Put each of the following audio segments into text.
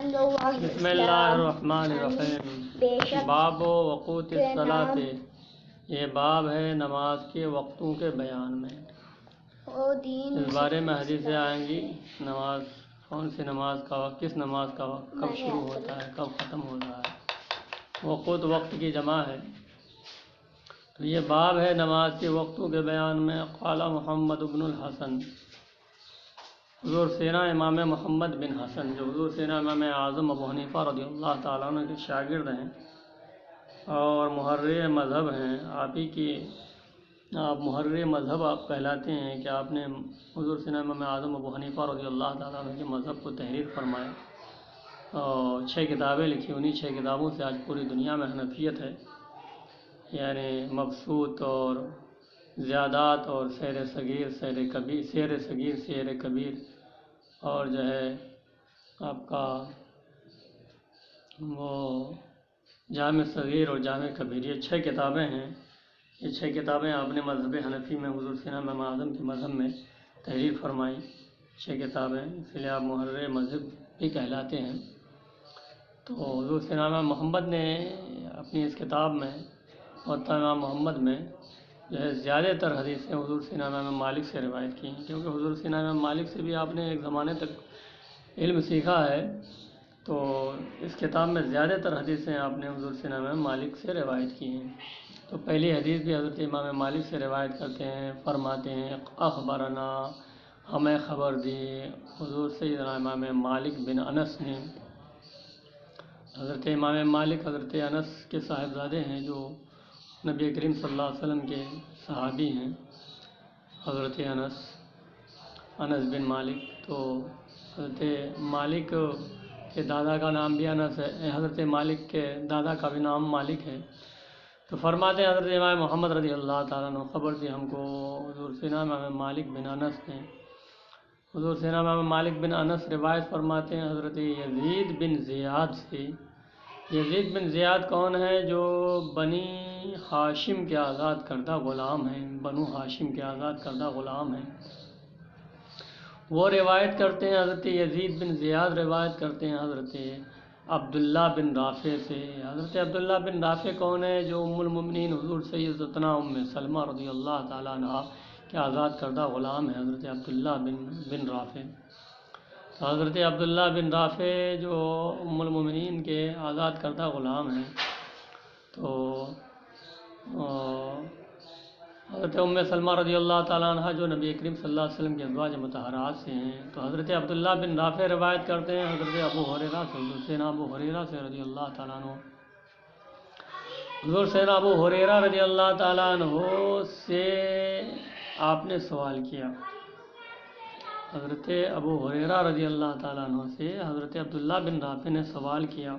بسم اللہ الرحمن الرحیم۔ باب وقوت الصلاۃ، یہ باب ہے نماز کے وقتوں کے بیان میں۔ اس بارے میں حدیثیں آئیں گی، نماز کون سی نماز کا وقت، کس نماز کا وقت کب شروع ہوتا ہے کب ختم ہوتا ہے۔ وقوت وقت کی جمع ہے، تو یہ باب ہے نماز کے وقتوں کے بیان میں۔ قال محمد بن الحسن، حضور سینا امام محمد بن حسن، جو حضور سینا امام اعظم ابو حنیفہ رضی اللہ تعالیٰ عنہ کے شاگرد ہیں اور محرر مذہب ہیں، آپ محرر مذہب آپ کہلاتے ہیں کہ آپ نے حضور سینا امام اعظم ابو حنیفہ رضی اللہ تعالیٰ عنہ کے مذہب کو تحریر فرمایا اور 6 کتابیں لکھی۔ انہی 6 کتابوں سے آج پوری دنیا میں حنفیت ہے، یعنی مبسوط اور زیادات اور سیر صغیر سیر کبیر اور جو ہے آپ کا وہ جامع صغیر اور جامع کبیر، یہ 6 کتابیں ہیں۔ یہ 6 کتابیں آپ نے مذہب حنفی میں حضور سینا امام اعظم کے مذہب میں تحریر فرمائی، 6 کتابیں، اس لیے آپ محرر مذہب بھی کہلاتے ہیں۔ تو حضور سینا امام محمد نے اپنی اس کتاب میں موطا امام محمد میں جو ہے زیادہ تر حدیثیں حضور سینا امام مالک سے روایت کی ہیں، کیونکہ حضور سینا امام مالک سے بھی آپ نے ایک زمانے تک علم سیکھا ہے، تو اس کتاب میں زیادہ تر حدیثیں آپ نے حضور سینا امام مالک سے روایت کی ہیں۔ تو پہلی حدیث بھی حضرت امام مالک سے روایت کرتے ہیں، فرماتے ہیں اخبرنا، ہمیں خبر دی حضور سیدنا امام مالک بن انس نے۔ حضرت امام مالک حضرت انس کے صاحبزادے ہیں، جو نبی کریم صلی اللہ علیہ وسلم کے صحابی ہیں، حضرت انس بن مالک۔ تو حضرت مالک کے دادا کا نام بھی انس ہے، حضرت مالک کے دادا کا بھی نام مالک ہے۔ تو فرماتے ہیں حضرت امام محمد رضی اللہ تعالیٰ عنہ خبر دی ہم کو حضور سینا امام مالک بن انس نے۔ حضور سینا امام مالک بن انس روایت فرماتے ہیں حضرت یزید بن زیاد سے۔ یزید بن زیاد کون ہے؟ جو بنی ہاشم کے آزاد کردہ غلام ہیں، بنو ہاشم کے آزاد کردہ غلام ہیں، وہ روایت کرتے ہیں۔ حضرت یزید بن زیاد روایت کرتے ہیں حضرت عبداللہ بن رافع سے۔ حضرت عبداللہ بن رافع کون ہے؟ جو ام المؤمنین حضور سیدتنا ام سلمہ رضی اللہ تعالیٰ عنہ کے آزاد کردہ غلام ہیں، حضرت عبداللہ بن رافع۔ حضرت عبداللہ بن رافع جو ام المؤمنین کے آزاد کردہ غلام ہیں، تو حضرت ام سلمہ رضی اللہ تعالیٰ عنہ جو نبی کریم صلی اللہ علیہ وسلم کے ازواج مطہرات سے ہیں۔ تو حضرت عبداللہ بن رافع روایت کرتے ہیں حضرت ابو ہریرہ سے، حضور سیدنا ابو ہریرہ سے رضی اللہ تعالیٰ عنہ۔ حضور سیدنا ابو ہریرہ رضی اللہ تعالیٰ عنہ سے آپ نے سوال کیا، حضرت ابو ہریرہ رضی اللہ تعالیٰ عنہ سے حضرت عبداللہ بن رافع نے سوال کیا،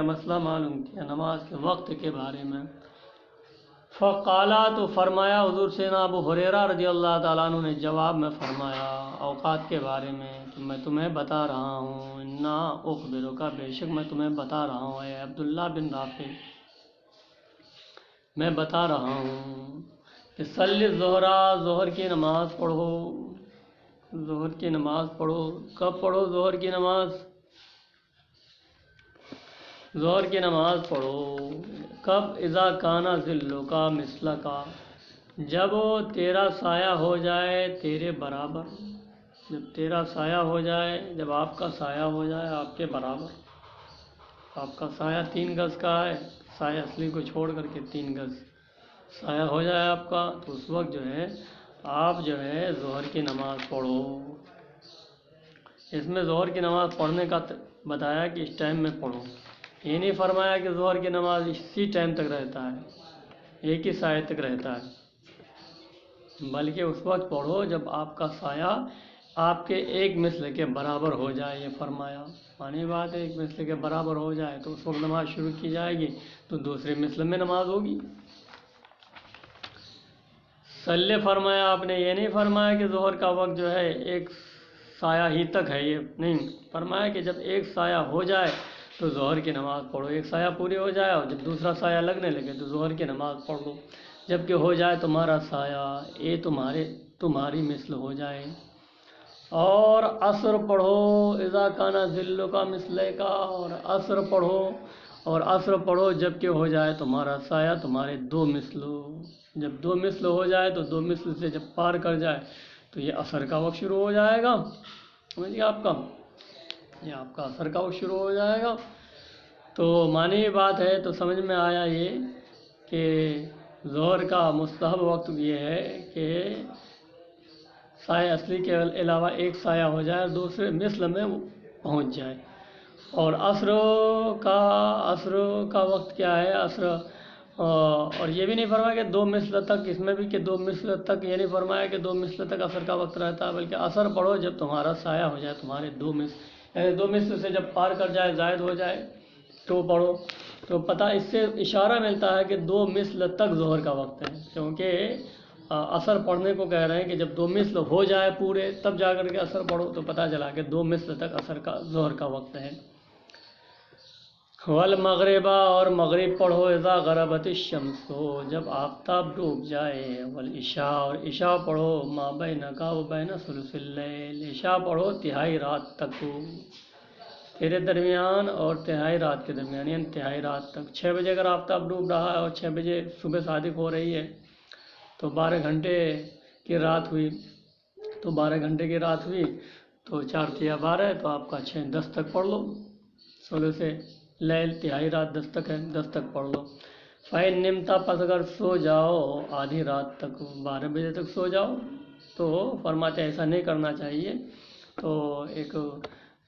مسئلہ معلوم کیا نماز کے وقت کے بارے میں۔ فقالا، تو فرمایا حضور سیدنا ابو ہریرہ رضی اللہ تعالیٰ عنہ نے جواب میں فرمایا اوقات کے بارے میں کہ میں تمہیں بتا رہا ہوں، انا اخبرک، بے شک میں تمہیں بتا رہا ہوں اے عبداللہ بن رافع، میں بتا رہا ہوں کہ صلی الظہر، ظہر کی نماز پڑھو، ظہر کی نماز پڑھو۔ کب پڑھو ظہر کی نماز؟ ظہر کی نماز پڑھو کب؟ اذا کان ظلک مثلک، جب تیرا سایہ ہو جائے تیرے برابر، جب تیرا سایہ ہو جائے، جب آپ کا سایہ ہو جائے آپ کے برابر۔ آپ کا سایہ 3 گز کا ہے، سایہ اصلی کو چھوڑ کر کے 3 گز سایہ ہو جائے آپ کا، تو اس وقت جو ہے آپ جو ہے ظہر کی نماز پڑھو۔ اس میں ظہر کی نماز پڑھنے کا بتایا کہ اس ٹائم میں پڑھو، یہ نہیں فرمایا کہ ظہر کی نماز اسی ٹائم تک رہتا ہے، ایک ہی سایہ تک رہتا ہے، بلکہ اس وقت پڑھو جب آپ کا سایہ آپ کے ایک مثل کے برابر ہو جائے، یہ فرمایا۔ مانی بات ہے، ایک مثل کے برابر ہو جائے تو اس وقت نماز شروع کی جائے گی، تو دوسرے مثل میں نماز ہوگی۔ صلی فرمایا آپ نے، یہ نہیں فرمایا کہ ظہر کا وقت جو ہے ایک سایہ ہی تک ہے، یہ نہیں فرمایا کہ جب ایک سایہ ہو جائے تو ظہر کی نماز پڑھو، ایک سایہ پوری ہو جائے اور جب دوسرا سایہ لگنے لگے تو ظہر کی نماز پڑھ لو، جب کہ ہو جائے تمہارا سایہ تمہاری مثل ہو جائے۔ اور عصر پڑھو اذا کانا ذلو کا مثلے کا، اور عصر پڑھو، اور عصر پڑھو جب کہ ہو جائے تمہارا سایہ تمہارے دو مثلو، جب دو مثل ہو جائے تو دو مثل سے جب پار کر جائے تو یہ عصر کا وقت شروع ہو جائے گا، سمجھیے آپ کا، یہ آپ کا عصر کا وقت شروع ہو جائے گا۔ تو معنی یہ بات ہے، تو سمجھ میں آیا یہ کہ ظہر کا مستحب وقت یہ ہے کہ سایہ اصلی کے علاوہ ایک سایہ ہو جائے اور دوسرے مثل میں وہ پہنچ جائے۔ اور عصر کا وقت کیا ہے؟ عصر، اور یہ بھی نہیں فرمایا کہ دو مثل تک، اس میں بھی کہ دو مثل تک، یہ نہیں فرمایا کہ دو مثل تک عصر کا وقت رہتا ہے، بلکہ عصر پڑھو جب تمہارا سایہ ہو جائے تمہارے دو مثل، یعنی دو مثل سے جب پار کر جائے زائد ہو جائے تو پڑھو۔ تو پتہ اس سے اشارہ ملتا ہے کہ دو مثل تک ظہر کا وقت ہے، کیونکہ عصر پڑھنے کو کہہ رہے ہیں کہ جب دو مثل ہو جائے پورے تب جا کر کے عصر پڑھو، تو پتہ چلا کہ دو مثل تک عصر کا ظہر کا وقت ہے۔ والمغربا، اور مغرب پڑھو اذا غربت الشمس، جب آفتاب ڈوب جائے، والعشاء، اور عشاء پڑھو ما بینک و بین ثلث اللیل، عشاء پڑھو تہائی رات تک، تیرے درمیان اور تہائی رات کے درمیان، یعنی تہائی رات تک۔ 6 بجے اگر آفتاب ڈوب رہا ہے اور 6 بجے صبح صادق ہو رہی ہے تو 12 گھنٹے کی رات ہوئی، تو 12 گھنٹے کی رات ہوئی تو 4 تیا 12، تو آپ کا 6 10 تک پڑھ لو، 16 سے لیل تہائی رات 10 تک ہے، 10 تک پڑھ لو۔ فَإِن نِمْتَ، پس اگر سو جاؤ آدھی رات تک، 12 بجے تک سو جاؤ، تو فرماتے ایسا نہیں کرنا چاہیے، تو ایک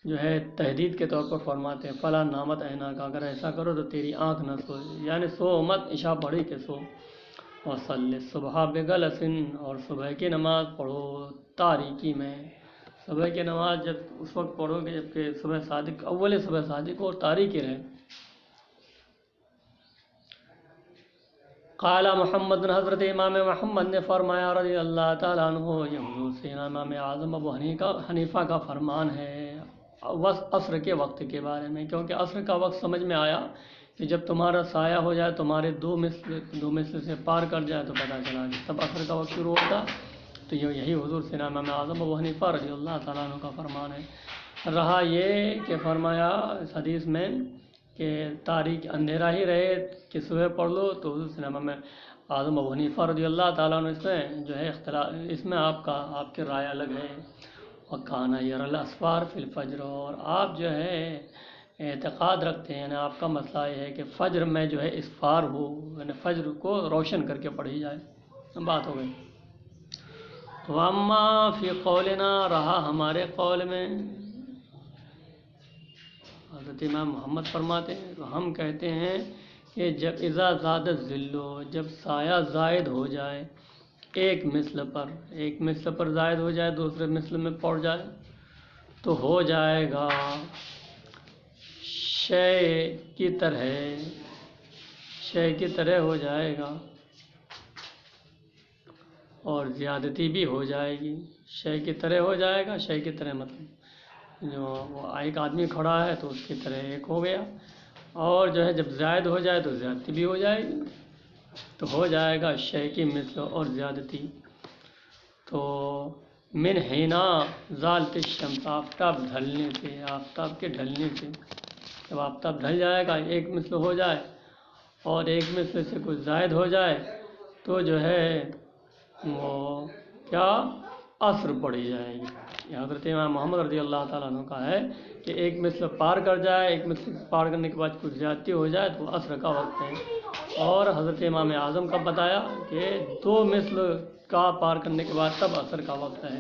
جو ہے تحدید کے طور پر فرماتے ہیں فلا نامت عینا کا، اگر ایسا کرو تو تیری آنکھ نہ سوئے، یعنی سو مت، عشاء پڑھی کہ سو۔ وصلی الصبح بغلس، اور صبح کی نماز پڑھو تاریکی میں، صبح کی نماز جب اس وقت پڑھو گے جب کہ صبح صادق، اول صبح صادق ہو اور تاریکی رہے۔ قال محمد، حضرت امام محمد نے فرمایا رضی اللہ تعالیٰ عنہ، یہ حضور سینا امام اعظم ابو حنیفہ کا فرمان ہے عصر کے وقت کے بارے میں، کیونکہ عصر کا وقت سمجھ میں آیا کہ جب تمہارا سایہ ہو جائے تمہارے دو مثل سے پار کر جائے تو پتہ چلا کہ تب عصر کا وقت شروع ہوتا، تو یہی حضور سینا امام اعظم ابو حنیفہ رضی اللہ تعالیٰ عنہ کا فرمان ہے۔ رہا یہ کہ فرمایا اس حدیث میں کہ تاریک اندھیرا ہی رہے کہ صبح پڑھ لو، تو حضور سینا امام اعظم ابو حنیفہ رضی اللہ تعالیٰ عنہ اس میں جو ہے اختلاف، اس میں آپ کی رائے الگ ہے۔ وَكَانَ يَرَى الْأَسْفَارَ فِي الْفَجْرِ، اور آپ جو ہے اعتقاد رکھتے ہیں، یعنی آپ کا مسئلہ یہ ہے کہ فجر میں جو ہے اسفار ہو، یعنی فجر کو روشن کر کے پڑھی جائے، بات ہو گئی۔ وَأَمَّا فِي قَوْلِنَا، رہا ہمارے قول میں، حضرت امام محمد فرماتے ہیں تو ہم کہتے ہیں کہ جب اذا زاد الظل، جب سایہ زائد ہو جائے ایک مثل پر زائد ہو جائے، دوسرے مثل میں پڑ جائے، تو ہو جائے گا شے کی طرح ہو جائے گا، اور زیادتی بھی ہو جائے گی۔ شے کی طرح ہو جائے گا، شے کی طرح مطلب جو ایک آدمی کھڑا ہے تو اس کی طرح ایک ہو گیا، اور جو ہے جب زائد ہو جائے تو زیادتی بھی ہو جائے گی، تو ہو جائے گا شے کی مثل اور زیادتی۔ تو من حینا زالت الشمس، آفتاب ڈھلنے سے، آفتاب کے ڈھلنے سے، جب آفتاب ڈھل جائے گا ایک مثل ہو جائے اور ایک مثل سے کچھ زائد ہو جائے تو جو ہے وہ کیا عصر پڑھی جائے گی۔ یہ حضرت امام محمد رضی اللہ تعالیٰ عنہ کا ہے کہ ایک مثل پار کر جائے، ایک مثل پار کرنے کے بعد کچھ زیادتی ہو جائے تو عصر کا وقت ہے، اور حضرت امام اعظم کا بتایا کہ دو مثل کا پار کرنے کے بعد تب عصر کا وقت ہے۔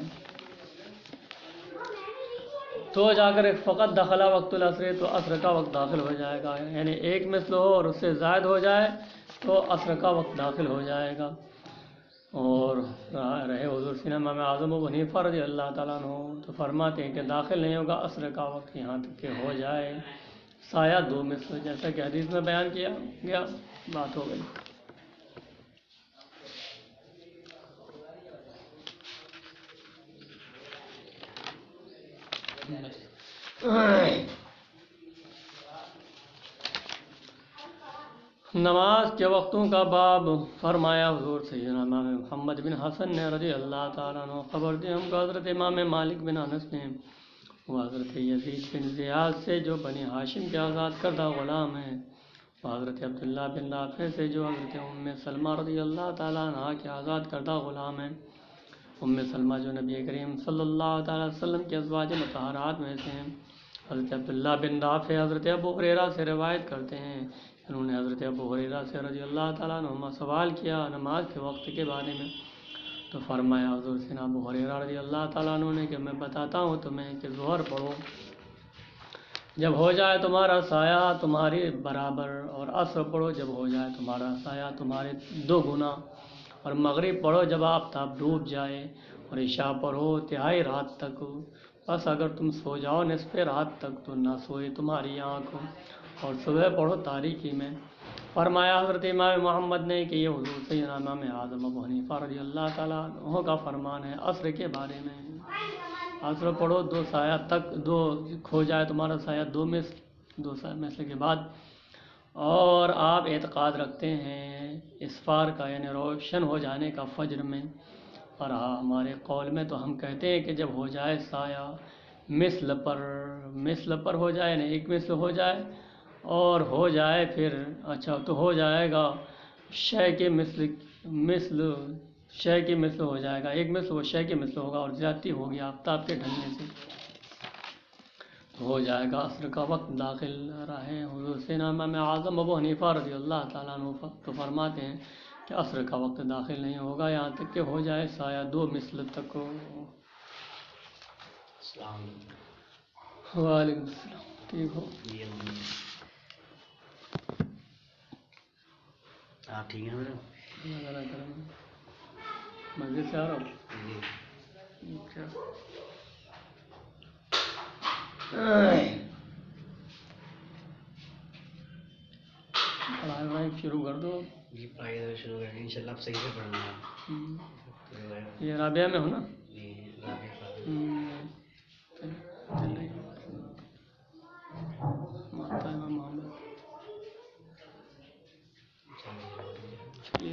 تو جا کر فقط دخلا وقت العصر، تو عصر کا وقت داخل ہو جائے گا، یعنی ایک مثل ہو اور اس سے زائد ہو جائے تو عصر کا وقت داخل ہو جائے گا۔ اور رہے حضور سینا امام اعظم ابو حنیفہ رضی اللہ تعالیٰ عنہ تو فرماتے ہیں کہ داخل نہیں ہوگا عصر کا وقت یہاں تک کہ ہو جائے سایہ دو مثل، جیسا کہ حدیث میں بیان کیا گیا، بات ہو گئی۔ نماز کے وقتوں کا باب فرمایا حضور سیدنا امام محمد بن حسن نے رضی اللہ تعالیٰ عنہ خبر دی ہم کو حضرت امام مالک بن انس نے وہ حضرت یزید بن زیاد سے جو بنی ہاشم کے آزاد کردہ غلام ہیں، وہ حضرت عبداللہ بن رافع سے جو حضرت ام سلمہ رضی اللہ تعالیٰ عنہ کے آزاد کردہ غلام ہیں۔ ام سلمہ جو نبی کریم صلی اللہ تعالیٰ علیہ وسلم کے ازواج مطہرات میں سے ہیں۔ حضرت عبداللہ بن رافع حضرت ابو ہریرہ سے روایت کرتے ہیں، انہوں نے حضرت ابو ہریرہ سے رضی اللہ تعالیٰ عنہ سوال کیا نماز کے وقت کے بارے میں، تو فرمایا حضور سیدنا ابو ہریرہ رضی اللہ تعالیٰ عنہ نے کہ میں بتاتا ہوں تمہیں کہ ظہر پڑھو جب ہو جائے تمہارا سایہ تمہاری برابر، اور عصر پڑھو جب ہو جائے تمہارا سایہ تمہارے 2 گنا، اور مغرب پڑھو جب آفتاب ڈوب جائے، اور عشاء پڑھو تہائی رات تک، بس اگر تم سو جاؤ نصف رات تک تو نہ سوئے تمہاری آنکھ، اور صبح پڑھو تاریکی میں۔ فرمایا حضرت امام محمد نے کہ یہ حضور سیدنا امام اعظم ابو حنیفہ رضی اللہ تعالیٰ عنہ کا فرمان ہے عصر کے بارے میں۔ عصر پڑھو 2 سایہ تک، 2 کھو جائے تمہارا سایہ 2 مثل کے بعد، اور آپ اعتقاد رکھتے ہیں اسفار کا یعنی روشن ہو جانے کا فجر میں، اور ہمارے قول میں تو ہم کہتے ہیں کہ جب ہو جائے سایہ مثل پر ہو جائے یعنی ایک مثل ہو جائے، اور ہو جائے پھر اچھا تو ہو جائے گا شے کے مثل شے کے مثل ہو جائے گا، ایک مثل وہ شے کے مثل ہوگا، اور زیادتی ہوگی آفتاب کے ڈھلنے سے تو ہو جائے گا عصر کا وقت داخل رہے۔ حضور سیدنا امام اعظم ابو حنیفہ رضی اللہ تعالیٰ عنہ تو فرماتے ہیں کہ عصر کا وقت داخل نہیں ہوگا یہاں تک کہ ہو جائے سایہ 2 مثل تک ہو۔ وعلیکم السلام، ٹھیک ہو؟ آپ ٹھیک ہیں میڈم؟ مسجد سے آ رہا ہوں۔ اچھا پڑھائی شروع کر دو جی، پڑھائی شروع کریں ان شاء اللہ، آپ صحیح سے پڑھنا ہے۔ یہ رابعہ میں ہو نا؟ جی رابعہ